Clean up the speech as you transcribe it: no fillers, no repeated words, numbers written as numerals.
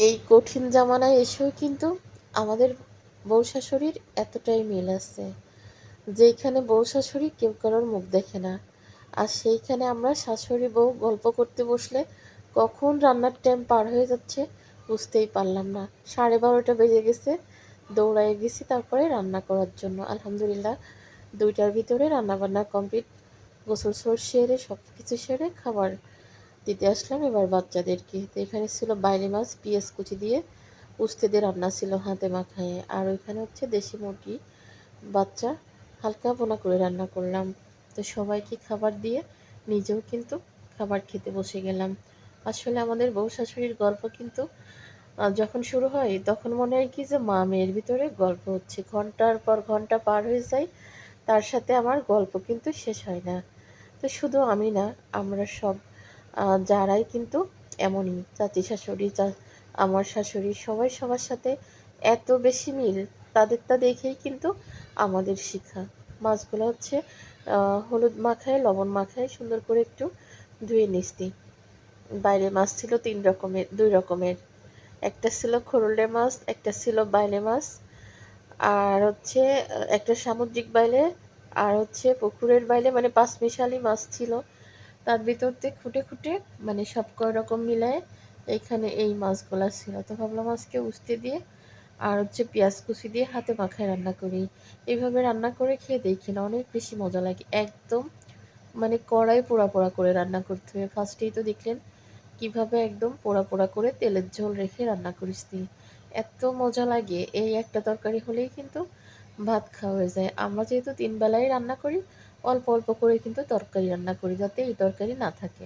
এই কঠিন জামানায় এসেও কিন্তু আমাদের বউ শাশুড়ির এতটাই মিল আছে, যেইখানে বউ শাশুড়ি কেউ কারোর মুখ দেখে না, আর সেইখানে আমরা শাশুড়ি বউ গল্প করতে বসলে কখন রান্নার টাইম পার হয়ে যাচ্ছে বুঝতেই পারলাম না। 12:30 বেজে গেছে, দৌড়ায় গেছি তারপরে রান্না করার জন্য। আলহামদুলিল্লাহ 2টার ভিতরে রান্নাবান্না কমপ্লিট। গোসল সোর সেরে সব কিছু সেরে খাবার দিতে আসলাম এবার বাচ্চাদেরকে। তো এখানে ছিল বাইলে মাছ পেঁয়াজ কুচি দিয়ে উস্তে দিয়ে রান্না ছিল হাতে মাখায়, আর ওইখানে হচ্ছে দেশি মুরগি বাচ্চা হালকা ভুনা করে রান্না করলাম। তো সবাইকে খাবার দিয়ে নিজেও কিন্তু খাবার খেতে বসে গেলাম। আসলে আমাদের বউ শাশুড়ির গল্প কিন্তু যখন শুরু হয় তখন মনে হয় কি যে মা মেয়ের ভিতরে গল্প হচ্ছে, ঘন্টার পর ঘন্টা পার হয়ে যায়, তার সাথে আমার গল্প কিন্তু শেষ হয় না। তো শুধু আমি না, আমরা সব যারাই কিন্তু এমনই, চাচি শাশুড়ি আমার শাশুড়ি সবাই সবার সাথে এত বেশি মিল, তাদেরটা দেখেই কিন্তু আমাদের শিখা। মাছগুলো হচ্ছে হলুদ মাখায় লবণ মাখায় সুন্দর করে একটু ধুয়ে নিচ্ছি। বাইরে মাছ ছিল 3 রকমের, 2 রকমের, একটা ছিল খরুল্টে মাছ, একটা ছিল বাইলে মাছ, আর হচ্ছে একটা সামুদ্রিক বাইলে, আর হচ্ছে পুকুরের বাইলে, মানে পাঁচমিশালি মাছ ছিল। তার ভিতর দিয়ে খুঁটে খুঁটে মানে সব কয় রকম মিলায় এইখানে এই মাছগুলা ছিল। তো ভাবলাম আজকে উস্তে দিয়ে আর হচ্ছে পেঁয়াজ কুচি দিয়ে হাতে মাখায় রান্না করি। এইভাবে রান্না করে খেয়ে দেখি না, অনেক বেশি মজা লাগে। একদম মানে কড়াই পোড়া পোড়া করে রান্না করতে হবে। ফার্স্টেই তো দেখলেন কিভাবে একদম পোড়া পোড়া করে তেলের ঝোল রেখে রান্না করেছি। এত মজা লাগে, এই একটা তরকারি হলেই কিন্তু ভাত খাওয়া হয়ে যায়। আমরা যেহেতু 3 বেলাই রান্না করি, অল্প অল্প করে কিন্তু তরকারি রান্না করি যাতে এই তরকারি না থাকে।